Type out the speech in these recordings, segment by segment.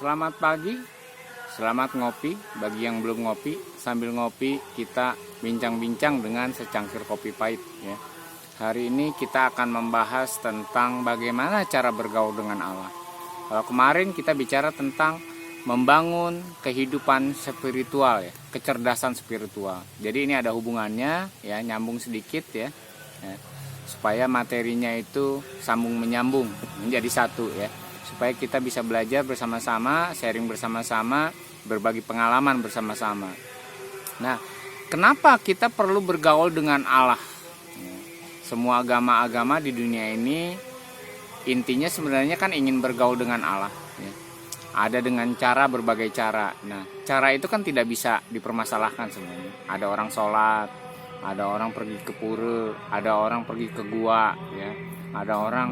Selamat pagi, selamat ngopi. Bagi yang belum ngopi, sambil ngopi kita bincang-bincang dengan secangkir kopi pahit ya. Hari ini kita akan membahas tentang bagaimana cara bergaul dengan Allah. Kalau kemarin kita bicara tentang membangun kehidupan spiritual ya, kecerdasan spiritual. Jadi ini ada hubungannya ya, nyambung sedikit ya, supaya materinya itu sambung menyambung menjadi satu ya, supaya kita bisa belajar bersama-sama, sharing bersama-sama, berbagi pengalaman bersama-sama. Nah, kenapa kita perlu bergaul dengan Allah? Semua agama-agama di dunia ini intinya sebenarnya kan ingin bergaul dengan Allah ya. Ada dengan cara berbagai cara. Nah, cara itu kan tidak bisa dipermasalahkan sebenarnya. Ada orang sholat, ada orang pergi ke pura, ada orang pergi ke gua ya, ada orang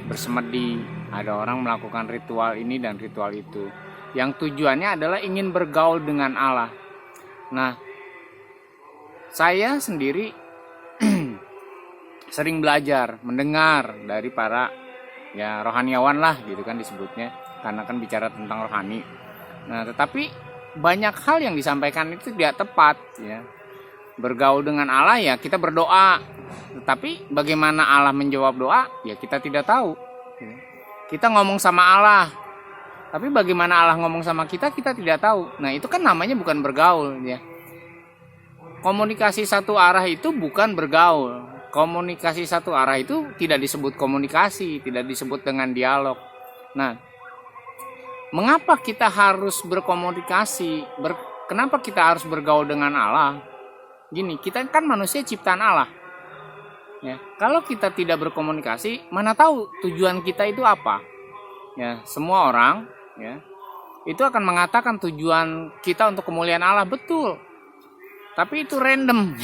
bersemedi, ada orang melakukan ritual ini dan ritual itu, yang tujuannya adalah ingin bergaul dengan Allah. Nah, saya sendiri sering belajar, mendengar dari para ya rohaniawan lah gitu kan disebutnya, karena kan bicara tentang rohani. Nah, tetapi banyak hal yang disampaikan itu tidak tepat ya. Bergaul dengan Allah ya kita berdoa, tetapi bagaimana Allah menjawab doa ya kita tidak tahu. Kita ngomong sama Allah, tapi bagaimana Allah ngomong sama kita tidak tahu. Nah, itu kan namanya bukan bergaul ya. Komunikasi satu arah itu bukan bergaul. Komunikasi satu arah itu tidak disebut komunikasi, tidak disebut dengan dialog. Nah, mengapa kita harus berkomunikasi? Kenapa kita harus bergaul dengan Allah? Gini, kita kan manusia ciptaan Allah. Ya, kalau kita tidak berkomunikasi, mana tahu tujuan kita itu apa? Ya, semua orang ya itu akan mengatakan tujuan kita untuk kemuliaan Allah, betul. Tapi itu random,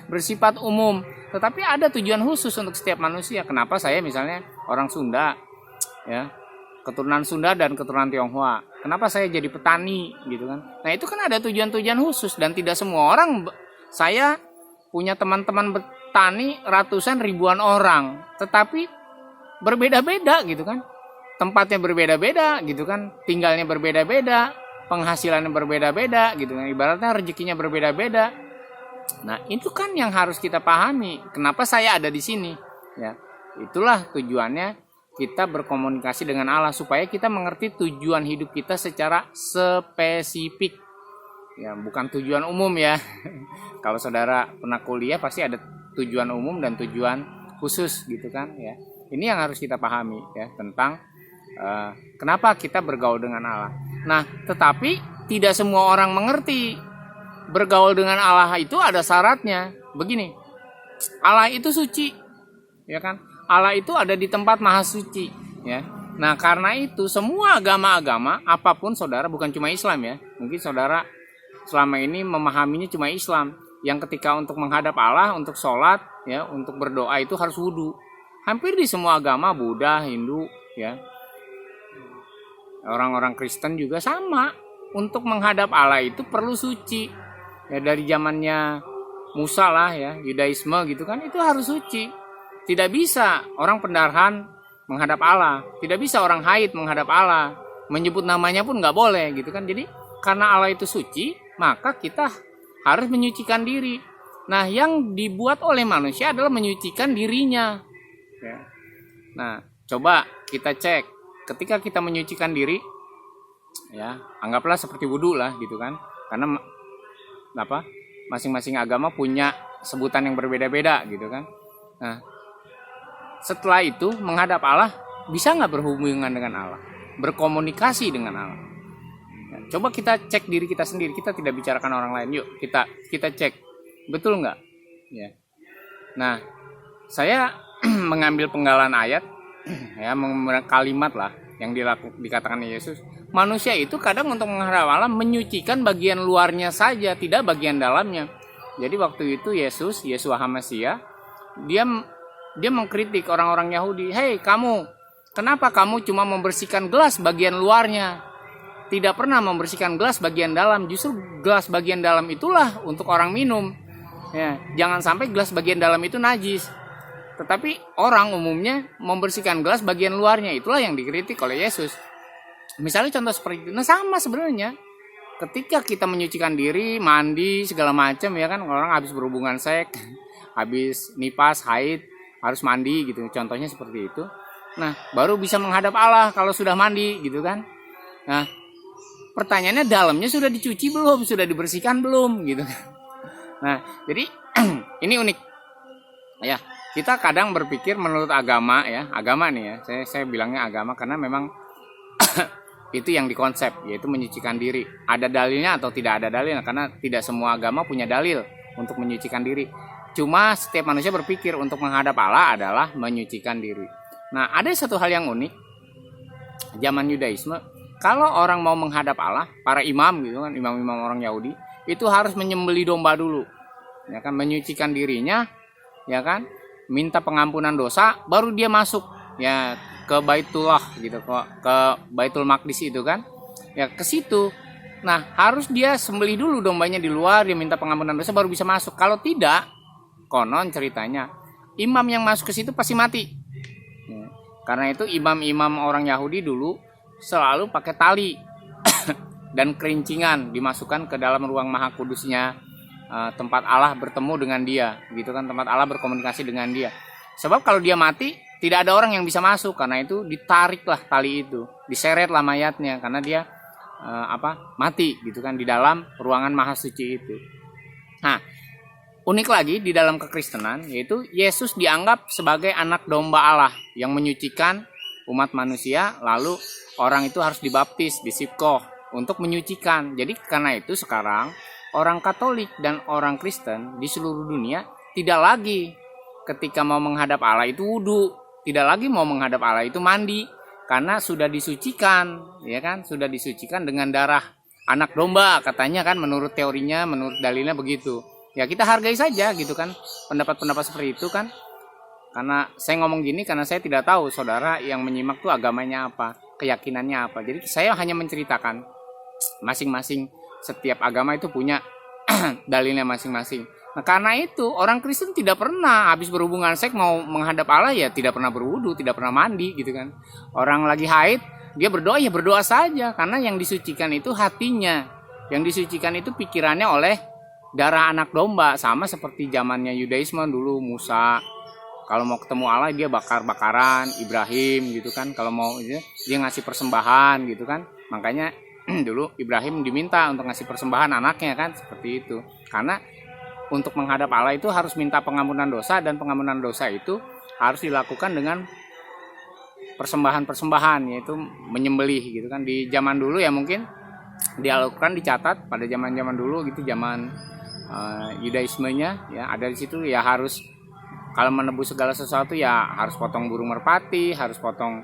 bersifat umum. Tetapi ada tujuan khusus untuk setiap manusia. Kenapa saya misalnya orang Sunda, ya, keturunan Sunda dan keturunan Tionghoa. Kenapa saya jadi petani, gitu kan? Nah, itu kan ada tujuan-tujuan khusus dan tidak semua orang. Saya punya teman-teman petani ratusan ribuan orang, tetapi berbeda-beda, gitu kan? Tempatnya berbeda-beda, gitu kan? Tinggalnya berbeda-beda. Penghasilannya berbeda-beda gitu kan, ibaratnya rezekinya berbeda-beda. Nah, itu kan yang harus kita pahami. Kenapa saya ada di sini? Ya, itulah tujuannya kita berkomunikasi dengan Allah, supaya kita mengerti tujuan hidup kita secara spesifik. Ya, bukan tujuan umum ya. Kalau saudara pernah kuliah pasti ada tujuan umum dan tujuan khusus gitu kan ya. Ini yang harus kita pahami ya, tentang kenapa kita bergaul dengan Allah. Nah, tetapi tidak semua orang mengerti. Bergaul dengan Allah itu ada syaratnya. Begini, Allah itu suci, ya kan? Allah itu ada di tempat maha suci, ya. Nah, karena itu semua agama-agama, apapun saudara, bukan cuma Islam ya. Mungkin saudara selama ini memahaminya cuma Islam, yang ketika untuk menghadap Allah, untuk sholat, ya, untuk berdoa itu harus wudu. Hampir di semua agama, Buddha, Hindu, ya. Orang-orang Kristen juga sama. Untuk menghadap Allah itu perlu suci. Ya, dari zamannya Musa lah ya, Yudaisme gitu kan, itu harus suci. Tidak bisa orang pendarahan menghadap Allah. Tidak bisa orang haid menghadap Allah. Menyebut namanya pun nggak boleh gitu kan. Jadi karena Allah itu suci, maka kita harus menyucikan diri. Nah, yang dibuat oleh manusia adalah menyucikan dirinya. Ya. Nah, coba kita cek. Ketika kita menyucikan diri, ya anggaplah seperti wudhu lah gitu kan, karena apa, masing-masing agama punya sebutan yang berbeda-beda gitu kan. Nah, setelah itu menghadap Allah, bisa nggak berhubungan dengan Allah, berkomunikasi dengan Allah? Ya, coba kita cek diri kita sendiri, kita tidak bicarakan orang lain. Yuk kita cek, betul nggak? Ya. Nah, saya mengambil penggalan ayat ya, kalimat lah yang dikatakan Yesus. Manusia itu kadang untuk menghadap Allah menyucikan bagian luarnya saja, tidak bagian dalamnya. Jadi waktu itu Yeshua HaMasiah, dia mengkritik orang-orang Yahudi. Hei kamu, kenapa kamu cuma membersihkan gelas bagian luarnya, tidak pernah membersihkan gelas bagian dalam? Justru gelas bagian dalam itulah untuk orang minum. Ya, jangan sampai gelas bagian dalam itu najis. Tetapi orang umumnya membersihkan gelas bagian luarnya, itulah yang dikritik oleh Yesus. Misalnya contoh seperti itu. Nah sama sebenarnya. Ketika kita menyucikan diri, mandi segala macam ya kan, orang habis berhubungan seks, habis nipas, haid, harus mandi gitu. Contohnya seperti itu. Nah, baru bisa menghadap Allah kalau sudah mandi gitu kan. Nah, pertanyaannya dalamnya sudah dicuci belum? Sudah dibersihkan belum gitu kan. Nah, jadi ini unik. Ya, kita kadang berpikir menurut agama ya, agama nih ya. Saya bilangnya agama karena memang itu yang dikonsep, yaitu menyucikan diri. Ada dalilnya atau tidak ada dalilnya, karena tidak semua agama punya dalil untuk menyucikan diri. Cuma setiap manusia berpikir untuk menghadap Allah adalah menyucikan diri. Nah, ada satu hal yang unik. Zaman Yudaisme, kalau orang mau menghadap Allah, para imam gitu kan, imam-imam orang Yahudi, itu harus menyembelih domba dulu. Ya kan, menyucikan dirinya, ya kan, minta pengampunan dosa, baru dia masuk ya ke Baitullah gitu, ke Baitul Maqdis itu kan, ya ke situ. Nah, harus dia sembelih dulu dombanya di luar, dia minta pengampunan dosa baru bisa masuk. Kalau tidak, konon ceritanya imam yang masuk ke situ pasti mati. Ya, karena itu imam-imam orang Yahudi dulu selalu pakai tali dan kerincingan dimasukkan ke dalam ruang maha kudusnya, tempat Allah bertemu dengan dia gitu kan, tempat Allah berkomunikasi dengan dia. Sebab kalau dia mati, tidak ada orang yang bisa masuk, karena itu ditariklah tali itu, diseretlah mayatnya karena dia mati gitu kan di dalam ruangan maha suci itu. Nah, unik lagi di dalam kekristenan, yaitu Yesus dianggap sebagai anak domba Allah yang menyucikan umat manusia, lalu orang itu harus dibaptis, disipkoh untuk menyucikan. Jadi karena itu sekarang orang Katolik dan orang Kristen di seluruh dunia tidak lagi ketika mau menghadap Allah itu wudu, tidak lagi mau menghadap Allah itu mandi, karena sudah disucikan, ya kan, sudah disucikan dengan darah anak domba katanya kan, menurut teorinya, menurut dalilnya begitu. Ya kita hargai saja gitu kan pendapat-pendapat seperti itu kan. Karena saya ngomong gini karena saya tidak tahu saudara yang menyimak tuh agamanya apa, keyakinannya apa. Jadi saya hanya menceritakan masing-masing, setiap agama itu punya dalilnya masing-masing. Nah karena itu orang Kristen tidak pernah habis berhubungan seks mau menghadap Allah ya tidak pernah berwudu, tidak pernah mandi gitu kan. Orang lagi haid dia berdoa ya berdoa saja, karena yang disucikan itu hatinya, yang disucikan itu pikirannya oleh darah anak domba. Sama seperti zamannya Yudaisme dulu, Musa kalau mau ketemu Allah dia bakar-bakaran, Ibrahim gitu kan, kalau mau dia ngasih persembahan gitu kan. Makanya dulu Ibrahim diminta untuk ngasih persembahan anaknya kan, seperti itu. Karena untuk menghadap Allah itu harus minta pengampunan dosa, dan pengampunan dosa itu harus dilakukan dengan persembahan-persembahan, yaitu menyembelih gitu kan. Di zaman dulu ya mungkin di Al-Quran dicatat pada zaman-zaman dulu gitu, zaman Yudaismenya ya ada di situ ya, harus kalau menebus segala sesuatu ya harus potong burung merpati, harus potong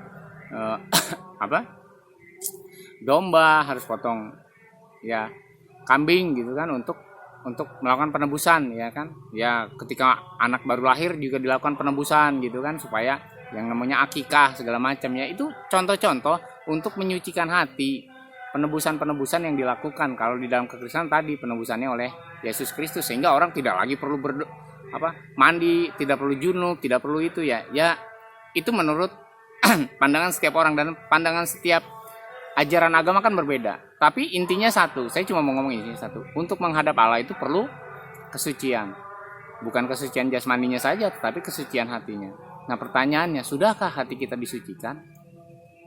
domba, harus potong ya kambing gitu kan, untuk melakukan penebusan ya kan. Ya ketika anak baru lahir juga dilakukan penebusan gitu kan, supaya yang namanya akikah segala macam ya, itu contoh-contoh untuk menyucikan hati. Penebusan-penebusan yang dilakukan kalau di dalam kekristenan tadi penebusannya oleh Yesus Kristus, sehingga orang tidak lagi perlu mandi, tidak perlu junub, tidak perlu itu ya. Ya itu menurut pandangan setiap orang, dan pandangan setiap ajaran agama kan berbeda. Tapi intinya satu, saya cuma mau ngomong ini satu. Untuk menghadap Allah itu perlu kesucian. Bukan kesucian jasmaninya saja, tetapi kesucian hatinya. Nah pertanyaannya, sudahkah hati kita disucikan?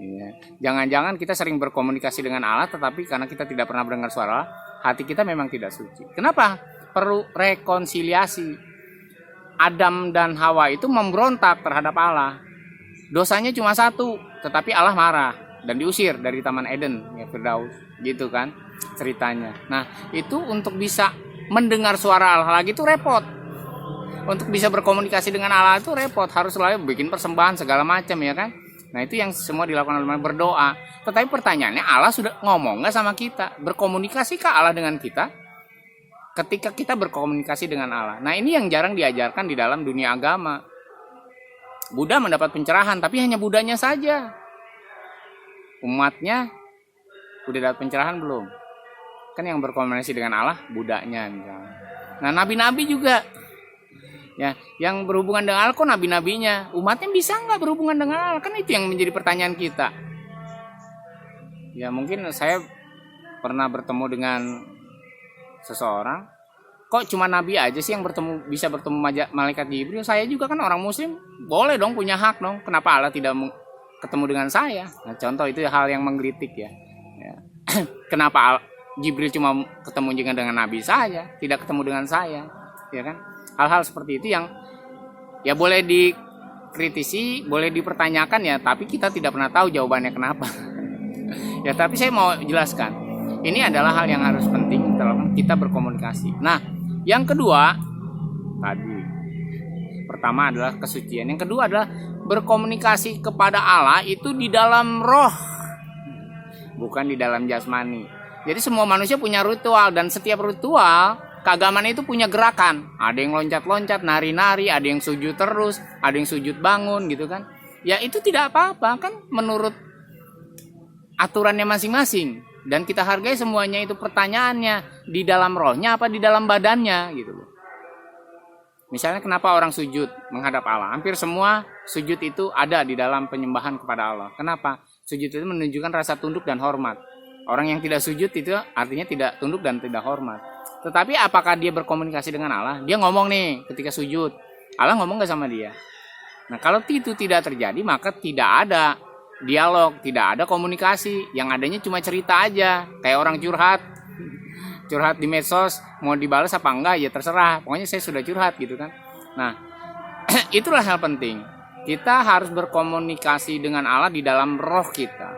Ya. Jangan-jangan kita sering berkomunikasi dengan Allah, tetapi karena kita tidak pernah mendengar suara Allah, hati kita memang tidak suci. Kenapa? Perlu rekonsiliasi. Adam dan Hawa itu memberontak terhadap Allah. Dosanya cuma satu, tetapi Allah marah dan diusir dari Taman Eden ya, Firdaus gitu kan ceritanya. Nah itu untuk bisa mendengar suara Allah lagi itu repot, untuk bisa berkomunikasi dengan Allah itu repot, harus selalu bikin persembahan segala macam ya kan. Nah itu yang semua dilakukan oleh berdoa. Tetapi pertanyaannya, Allah sudah ngomong nggak sama kita? Berkomunikasikah Allah dengan kita ketika kita berkomunikasi dengan Allah? Nah ini yang jarang diajarkan di dalam dunia agama. Buddha mendapat pencerahan, tapi hanya Buddhanya saja. Umatnya udah dapat pencerahan belum? Kan yang berkomunikasi dengan Allah Buddhanya misalnya. Nah nabi-nabi juga ya, yang berhubungan dengan Allah kok nabi-nabinya, umatnya bisa nggak berhubungan dengan Allah? Kan itu yang menjadi pertanyaan kita. Ya mungkin saya pernah bertemu dengan seseorang, kok cuma nabi aja sih yang bisa bertemu malaikat Jibril? Saya juga kan orang muslim, boleh dong, punya hak dong. Kenapa Allah tidak ketemu dengan saya? Nah, contoh itu hal yang menggelitik ya. Kenapa Jibril cuma ketemu dengan nabi saja, tidak ketemu dengan saya? Ya kan? Hal-hal seperti itu yang ya boleh dikritisi, boleh dipertanyakan ya, tapi kita tidak pernah tahu jawabannya kenapa. Ya, tapi saya mau jelaskan. Ini adalah hal yang harus penting dalam kita berkomunikasi. Nah, yang kedua tadi, pertama adalah kesucian. Yang kedua adalah berkomunikasi kepada Allah itu di dalam roh, bukan di dalam jasmani. Jadi semua manusia punya ritual, dan setiap ritual keagamaan itu punya gerakan. Ada yang loncat-loncat, nari-nari, ada yang sujud terus, ada yang sujud bangun gitu kan. Ya itu tidak apa-apa kan, menurut aturannya masing-masing. Dan kita hargai semuanya. Itu pertanyaannya, di dalam rohnya apa di dalam badannya gitu loh. Misalnya kenapa orang sujud menghadap Allah? Hampir semua sujud itu ada di dalam penyembahan kepada Allah. Kenapa? Sujud itu menunjukkan rasa tunduk dan hormat. Orang yang tidak sujud itu artinya tidak tunduk dan tidak hormat. Tetapi apakah dia berkomunikasi dengan Allah? Dia ngomong nih ketika sujud. Allah ngomong gak sama dia? Nah, kalau itu tidak terjadi, maka tidak ada dialog, tidak ada komunikasi. Yang adanya cuma cerita aja, kayak orang curhat di medsos, mau dibalas apa enggak ya terserah, pokoknya saya sudah curhat gitu kan. Nah, itulah hal penting, kita harus berkomunikasi dengan Allah di dalam roh kita.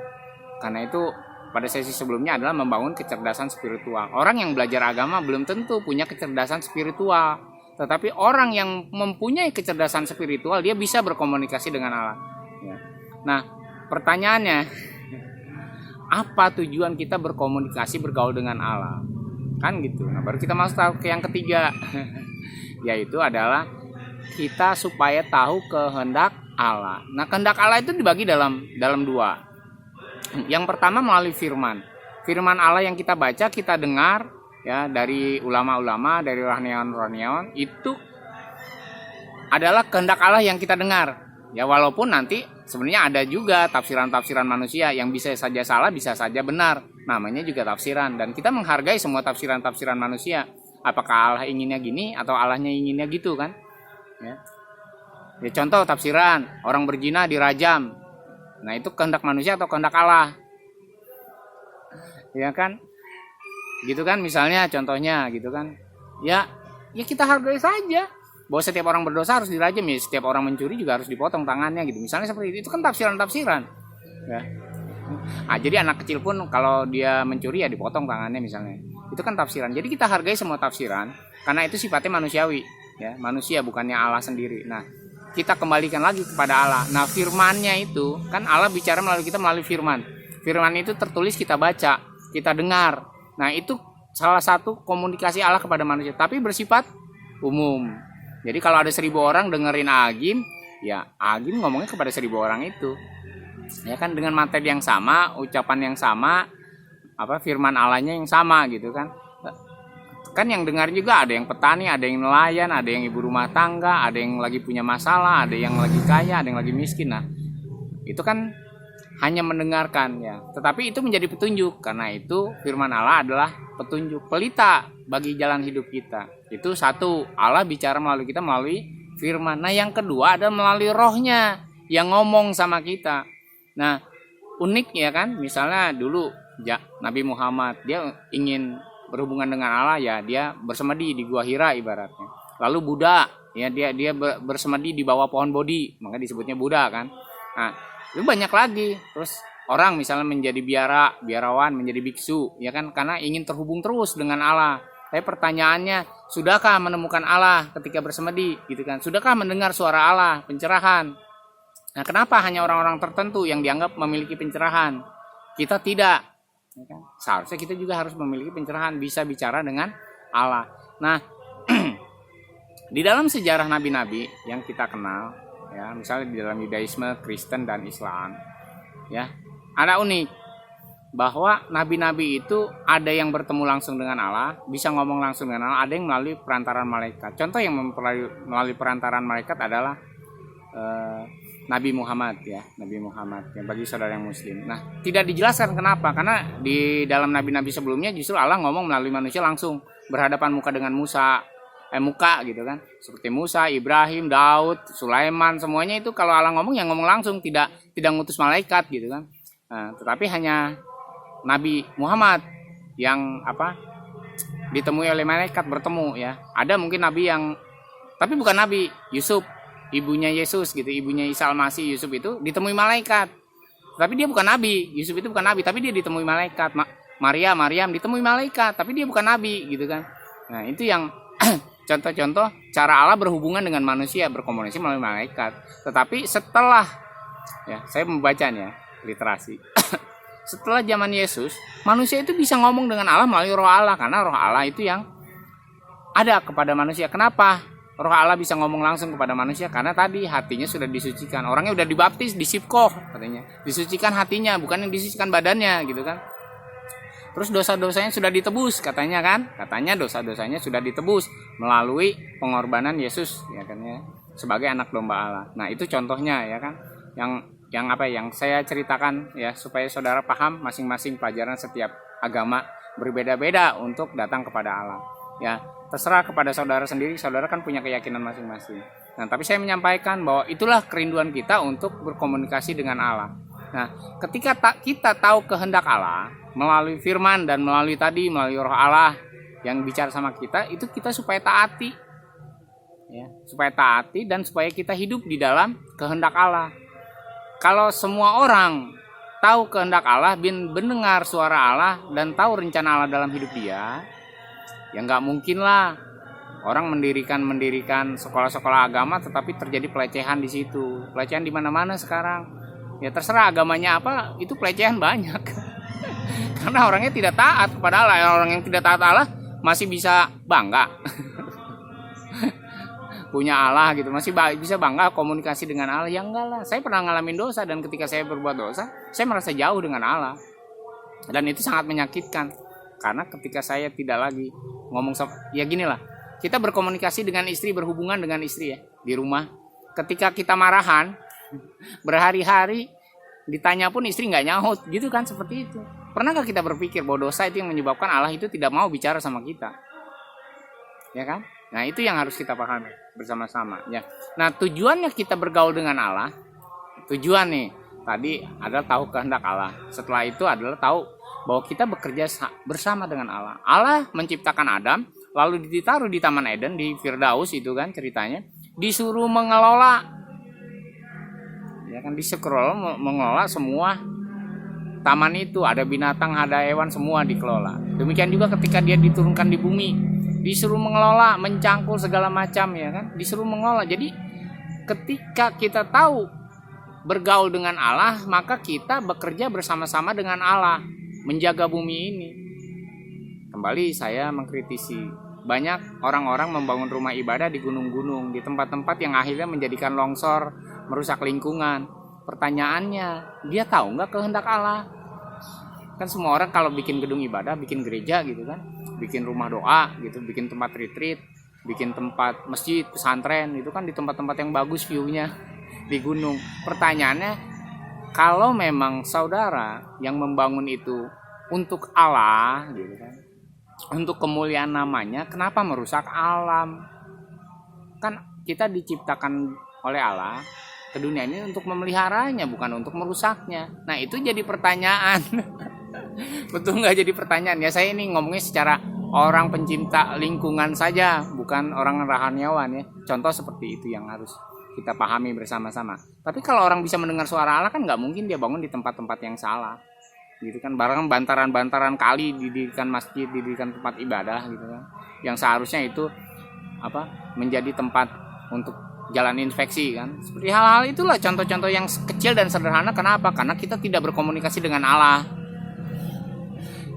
Karena itu pada sesi sebelumnya adalah membangun kecerdasan spiritual. Orang yang belajar agama belum tentu punya kecerdasan spiritual, tetapi orang yang mempunyai kecerdasan spiritual, dia bisa berkomunikasi dengan Allah ya. Nah, pertanyaannya, apa tujuan kita berkomunikasi, bergaul dengan Allah? Kan gitu. Nah, baru kita masuk ke yang ketiga, yaitu adalah kita supaya tahu kehendak Allah. Nah, kehendak Allah itu dibagi dalam dua. Yang pertama melalui firman Allah yang kita baca, kita dengar ya dari ulama-ulama, dari rohaniawan, itu adalah kehendak Allah yang kita dengar. Ya, walaupun nanti sebenarnya ada juga tafsiran-tafsiran manusia yang bisa saja salah, bisa saja benar. Namanya juga tafsiran, dan kita menghargai semua tafsiran-tafsiran manusia. Apakah Allah inginnya gini atau Allahnya inginnya gitu kan? Ya. Ya, contoh tafsiran orang berzina dirajam. Nah, itu kehendak manusia atau kehendak Allah? Ya kan? Gitu kan, misalnya contohnya gitu kan. Ya kita hargai saja bahwa setiap orang berdosa harus dirajam, ya setiap orang mencuri juga harus dipotong tangannya gitu. Misalnya seperti itu kan tafsiran-tafsiran. Ya. Nah, jadi anak kecil pun kalau dia mencuri ya dipotong tangannya misalnya. Itu kan tafsiran. Jadi kita hargai semua tafsiran karena itu sifatnya manusiawi, ya, manusia bukannya Allah sendiri. Nah, kita kembalikan lagi kepada Allah. Nah, firman-Nya itu kan Allah bicara melalui kita melalui firman. Firman itu tertulis, kita baca, kita dengar. Nah, itu salah satu komunikasi Allah kepada manusia, tapi bersifat umum. Jadi kalau ada 1000 orang dengerin Agim, ya Agim ngomongnya kepada 1000 orang itu. Ya kan, dengan materi yang sama, ucapan yang sama, firman Allahnya yang sama gitu kan. Kan yang dengar juga ada yang petani, ada yang nelayan, ada yang ibu rumah tangga, ada yang lagi punya masalah, ada yang lagi kaya, ada yang lagi miskin. Nah, itu kan hanya mendengarkan ya. Tetapi itu menjadi petunjuk, karena itu firman Allah adalah petunjuk, pelita bagi jalan hidup kita. Itu satu, Allah bicara melalui kita melalui firman. Nah, yang kedua adalah melalui rohnya yang ngomong sama kita. Nah, unik ya kan, misalnya dulu Nabi Muhammad dia ingin berhubungan dengan Allah, ya dia bersemedi di Gua Hira ibaratnya. Lalu Buddha ya dia bersemedi di bawah pohon Bodhi, maka disebutnya Buddha kan. Nah, itu banyak lagi. Terus orang misalnya menjadi biarawan, menjadi biksu ya kan, karena ingin terhubung terus dengan Allah. Tapi pertanyaannya, sudahkah menemukan Allah ketika bersemedi gitu kan? Sudahkah mendengar suara Allah, pencerahan? Nah, kenapa hanya orang-orang tertentu yang dianggap memiliki pencerahan? Kita tidak. Ya kan? Seharusnya kita juga harus memiliki pencerahan, bisa bicara dengan Allah. Nah, di dalam sejarah nabi-nabi yang kita kenal, ya, misalnya di dalam Yudaisme, Kristen dan Islam, ya, ada unik bahwa nabi-nabi itu ada yang bertemu langsung dengan Allah, bisa ngomong langsung dengan Allah, ada yang melalui perantaran malaikat. Contoh yang melalui perantaran malaikat adalah Nabi Muhammad ya, Nabi Muhammad ya, bagi saudara yang muslim. Nah, tidak dijelaskan kenapa, karena di dalam nabi-nabi sebelumnya justru Allah ngomong melalui manusia langsung berhadapan muka dengan muka gitu kan. Seperti Musa, Ibrahim, Daud, Sulaiman, semuanya itu kalau Allah ngomong yang ngomong langsung, tidak ngutus malaikat gitu kan. Nah, tetapi hanya Nabi Muhammad yang ditemui oleh malaikat bertemu ya. Ada mungkin nabi yang tapi bukan nabi, Yusuf, ibunya Yesus gitu, ibunya Isa Al-Masih, Yusuf itu ditemui malaikat. Tapi dia bukan nabi, Yusuf itu bukan nabi, tapi dia ditemui malaikat. Maryam ditemui malaikat, tapi dia bukan nabi gitu kan. Nah, itu yang contoh-contoh cara Allah berhubungan dengan manusia, berkomunikasi melalui malaikat. Tetapi setelah ya, saya membacanya literasi. Setelah zaman Yesus, manusia itu bisa ngomong dengan Allah melalui roh Allah, karena roh Allah itu yang ada kepada manusia. Kenapa? Roh Allah bisa ngomong langsung kepada manusia karena tadi hatinya sudah disucikan. Orangnya udah dibaptis, disipkoh katanya. Disucikan hatinya, bukan yang disucikan badannya gitu kan. Terus dosa-dosanya sudah ditebus katanya kan. Katanya dosa-dosanya sudah ditebus melalui pengorbanan Yesus ya kan ya, sebagai anak domba Allah. Nah, itu contohnya ya kan. Yang saya ceritakan ya, supaya saudara paham masing-masing pelajaran setiap agama berbeda-beda untuk datang kepada Allah. Ya, terserah kepada saudara sendiri, saudara kan punya keyakinan masing-masing. Nah, tapi saya menyampaikan bahwa itulah kerinduan kita untuk berkomunikasi dengan Allah. Nah, ketika kita tahu kehendak Allah melalui firman dan melalui roh Allah yang bicara sama kita, itu kita supaya taati. Ya, supaya taati dan supaya kita hidup di dalam kehendak Allah. Kalau semua orang tahu kehendak Allah, mendengar suara Allah dan tahu rencana Allah dalam hidup dia, ya nggak mungkin lah orang mendirikan sekolah-sekolah agama tetapi terjadi pelecehan di situ. Pelecehan di mana-mana sekarang. Ya terserah agamanya apa, itu pelecehan banyak. Karena orangnya tidak taat kepada Allah. Orang yang tidak taat Allah masih bisa bangga punya Allah gitu, masih bisa bangga komunikasi dengan Allah. Ya enggak lah, saya pernah ngalamin dosa, dan ketika saya berbuat dosa, saya merasa jauh dengan Allah, dan itu sangat menyakitkan. Karena ketika saya tidak lagi ngomong ya gini lah, kita berkomunikasi dengan istri, berhubungan dengan istri ya di rumah. Ketika kita marahan berhari-hari, ditanya pun istri nggak nyaut gitu kan, seperti itu. Pernahkah kita berpikir bahwa dosa itu yang menyebabkan Allah itu tidak mau bicara sama kita? Ya kan? Nah, itu yang harus kita pahami bersama-sama ya. Nah, tujuannya kita bergaul dengan Allah, tujuan nih tadi adalah tahu kehendak Allah. Setelah itu adalah tahu bahwa kita bekerja bersama dengan Allah. Allah menciptakan Adam, lalu ditaruh di Taman Eden, di Firdaus itu kan ceritanya, disuruh mengelola, ya kan, mengelola semua taman itu, ada binatang, ada hewan, semua dikelola. Demikian juga ketika dia diturunkan di bumi, disuruh mengelola, mencangkul segala macam ya kan, disuruh mengelola. Jadi ketika kita tahu bergaul dengan Allah, maka kita bekerja bersama-sama dengan Allah menjaga bumi ini. Kembali saya mengkritisi, banyak orang-orang membangun rumah ibadah di gunung-gunung, di tempat-tempat yang akhirnya menjadikan longsor, merusak lingkungan. Pertanyaannya, dia tahu nggak kehendak Allah? Kan semua orang kalau bikin gedung ibadah, bikin gereja gitu kan, bikin rumah doa gitu, bikin tempat retreat, bikin tempat masjid, pesantren, itu kan di tempat-tempat yang bagus view-nya di gunung. Pertanyaannya, kalau memang saudara yang membangun itu untuk Allah gitu kan, untuk kemuliaan namanya, kenapa merusak alam? Kan kita diciptakan oleh Allah ke dunia ini untuk memeliharanya, bukan untuk merusaknya. Nah, itu jadi pertanyaan. Betul nggak jadi pertanyaan? Ya, saya ini ngomongnya secara orang pencinta lingkungan saja, bukan orang rohaniawan ya. Contoh seperti itu yang harus kita pahami bersama-sama. Tapi kalau orang bisa mendengar suara Allah, kan nggak mungkin dia bangun di tempat-tempat yang salah gitu kan. Barang bantaran-bantaran kali didirikan masjid, didirikan tempat ibadah gitu kan, yang seharusnya itu menjadi tempat untuk jalan infeksi kan. Seperti hal-hal itulah contoh-contoh yang kecil dan sederhana. Kenapa? Karena kita tidak berkomunikasi dengan Allah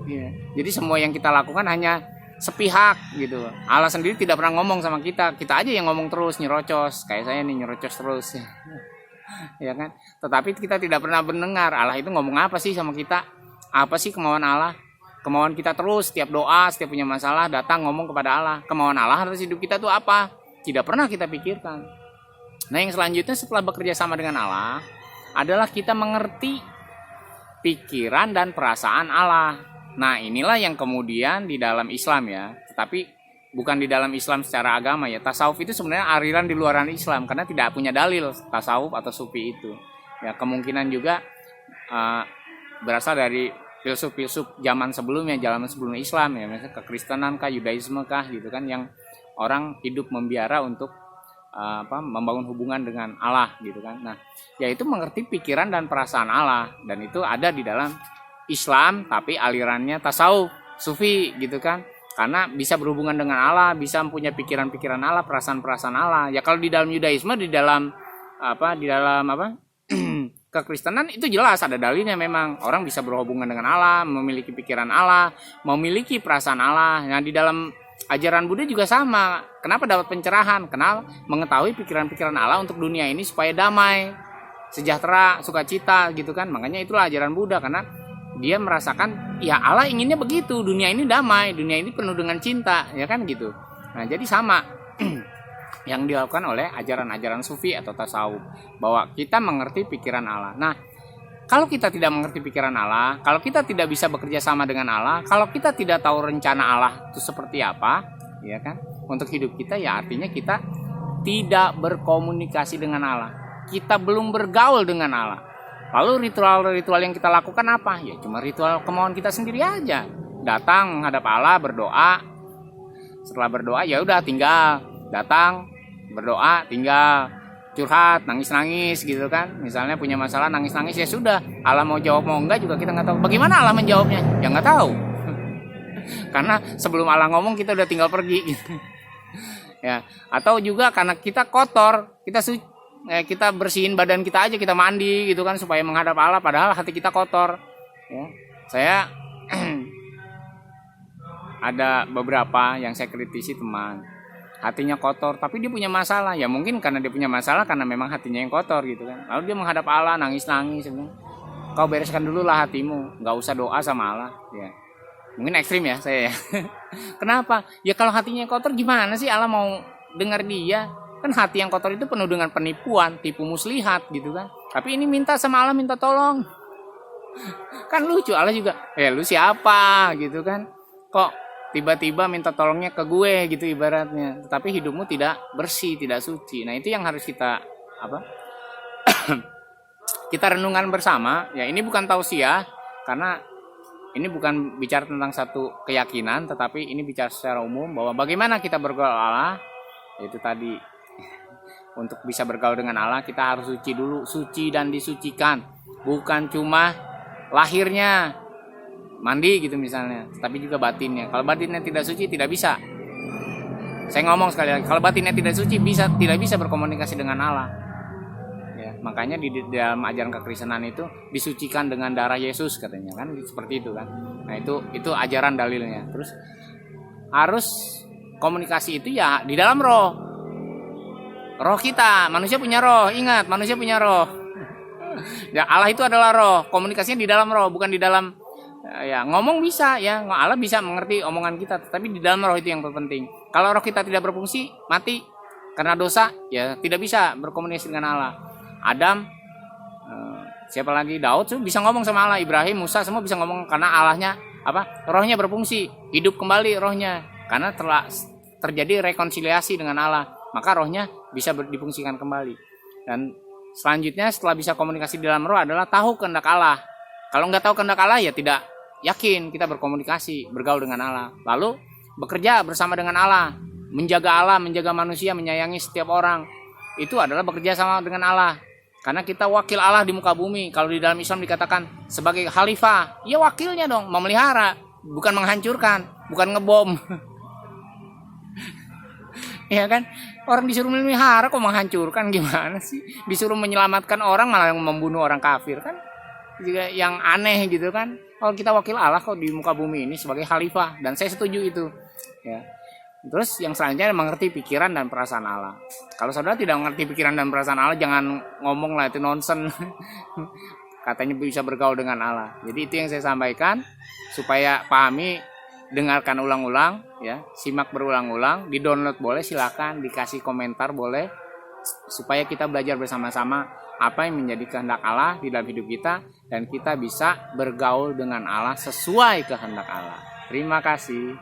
ya. Jadi semua yang kita lakukan hanya sepihak gitu. Allah sendiri tidak pernah ngomong sama kita, kita aja yang ngomong terus, nyerocos. Kayak saya nih, nyerocos terus ya kan. Tetapi kita tidak pernah mendengar Allah itu ngomong apa sih sama kita, apa sih kemauan Allah. Kemauan kita terus, setiap doa, setiap punya masalah, datang ngomong kepada Allah. Kemauan Allah atas hidup kita tuh apa? Tidak pernah kita pikirkan Nah, yang selanjutnya setelah bekerja sama dengan Allah adalah kita mengerti pikiran dan perasaan Allah. Nah, inilah yang kemudian di dalam Islam ya, tetapi bukan di dalam Islam secara agama ya. Tasawuf itu sebenarnya aliran di luaran Islam karena tidak punya dalil tasawuf atau sufi itu. Ya, kemungkinan juga berasal dari filsuf-filsuf zaman sebelumnya, zaman sebelum Islam ya, misalnya kekristenan kah, Yudaisme kah gitu kan, yang orang hidup membiara untuk membangun hubungan dengan Allah gitu kan. Nah, yaitu mengerti pikiran dan perasaan Allah, dan itu ada di dalam Islam tapi alirannya tasawuf, sufi gitu kan. Karena bisa berhubungan dengan Allah, bisa mempunyai pikiran-pikiran Allah, perasaan-perasaan Allah. Ya kalau di dalam Yudaisme, di dalam kekristenan itu jelas ada dalilnya, memang orang bisa berhubungan dengan Allah, memiliki pikiran Allah, memiliki perasaan Allah. Nah, di dalam ajaran Buddha juga sama. Kenapa dapat pencerahan? Kenal mengetahui pikiran-pikiran Allah untuk dunia ini supaya damai, sejahtera, sukacita gitu kan. Makanya itulah ajaran Buddha, karena dia merasakan ya Allah inginnya begitu, dunia ini damai, dunia ini penuh dengan cinta, ya kan gitu. Nah, jadi sama yang dilakukan oleh ajaran-ajaran sufi atau tasawuf, bahwa kita mengerti pikiran Allah. Nah, kalau kita tidak mengerti pikiran Allah, kalau kita tidak bisa bekerja sama dengan Allah, kalau kita tidak tahu rencana Allah itu seperti apa, ya kan, untuk hidup kita, ya artinya kita tidak berkomunikasi dengan Allah. Kita belum bergaul dengan Allah. Lalu ritual-ritual yang kita lakukan apa? Ya cuma ritual kemauan kita sendiri aja. Datang menghadap Allah, berdoa. Setelah berdoa ya udah tinggal datang, berdoa, tinggal curhat, nangis-nangis gitu kan. Misalnya punya masalah nangis-nangis, ya sudah. Allah mau jawab mau enggak juga kita nggak tahu. Bagaimana Allah menjawabnya? Ya nggak tahu. Karena sebelum Allah ngomong kita udah tinggal pergi gitu. Ya, atau juga karena kita kotor, kita bersihin badan kita aja, kita mandi gitu kan supaya menghadap Allah, padahal hati kita kotor. Ya. Saya ada beberapa yang saya kritisi teman, hatinya kotor tapi dia punya masalah. Ya mungkin karena dia punya masalah karena memang hatinya yang kotor gitu kan. Lalu dia menghadap Allah nangis-nangis, kau bereskan dulu lah hatimu, nggak usah doa sama Allah. Ya mungkin ekstrim ya saya ya. Kenapa? Ya kalau hatinya kotor gimana sih Allah mau dengar dia? Kan hati yang kotor itu penuh dengan penipuan, tipu muslihat gitu kan. Tapi ini minta sama Allah, minta tolong. Kan lucu, Allah juga, lu siapa gitu kan? Kok tiba-tiba minta tolongnya ke gue gitu ibaratnya. Tetapi hidupmu tidak bersih, tidak suci. Nah, itu yang harus kita kita renungkan bersama. Ya, ini bukan tausiah karena ini bukan bicara tentang satu keyakinan, tetapi ini bicara secara umum bahwa bagaimana kita bergaul Allah. Itu tadi, untuk bisa bergaul dengan Allah kita harus suci dulu, suci dan disucikan. Bukan cuma lahirnya mandi gitu misalnya, tapi juga batinnya. Kalau batinnya tidak suci tidak bisa. Saya ngomong sekali lagi, kalau batinnya tidak suci tidak bisa berkomunikasi dengan Allah. Ya, makanya di dalam ajaran kekristenan itu disucikan dengan darah Yesus katanya kan, seperti itu kan. Nah, itu ajaran dalilnya. Terus harus komunikasi itu ya di dalam roh kita. Manusia punya roh, ingat, manusia punya roh. Ya, Allah itu adalah roh, komunikasinya di dalam roh, bukan di dalam ya ngomong bisa ya, Allah bisa mengerti omongan kita, tapi di dalam roh itu yang terpenting. Kalau roh kita tidak berfungsi, mati karena dosa, ya tidak bisa berkomunikasi dengan Allah. Adam, siapa lagi, Daud tuh bisa ngomong sama Allah, Ibrahim, Musa semua bisa ngomong karena Allahnya rohnya berfungsi, hidup kembali rohnya karena telah terjadi rekonsiliasi dengan Allah, maka rohnya bisa difungsikan kembali. Dan selanjutnya setelah bisa komunikasi di dalam roh adalah tahu kehendak Allah. Kalau nggak tahu kehendak Allah ya tidak yakin kita berkomunikasi, bergaul dengan Allah. Lalu bekerja bersama dengan Allah, menjaga manusia, menyayangi setiap orang. Itu adalah bekerja sama dengan Allah. Karena kita wakil Allah di muka bumi. Kalau di dalam Islam dikatakan sebagai khalifah, ya wakilnya dong, memelihara, bukan menghancurkan, bukan ngebom. Ya kan? Orang disuruh memelihara kok menghancurkan, gimana sih? Disuruh menyelamatkan orang malah yang membunuh orang kafir kan? Juga yang aneh gitu kan. Kalau kita wakil Allah kok di muka bumi ini sebagai khalifah, dan saya setuju itu. Ya. Terus yang selanjutnya mengerti pikiran dan perasaan Allah. Kalau saudara tidak mengerti pikiran dan perasaan Allah, jangan ngomong lah, itu nonsen. Katanya bisa bergaul dengan Allah. Jadi itu yang saya sampaikan supaya pahami, dengarkan ulang-ulang ya, simak berulang-ulang, di-download boleh silakan, dikasih komentar boleh. supaya kita belajar bersama-sama apa yang menjadi kehendak Allah di dalam hidup kita, dan kita bisa bergaul dengan Allah sesuai kehendak Allah. Terima kasih.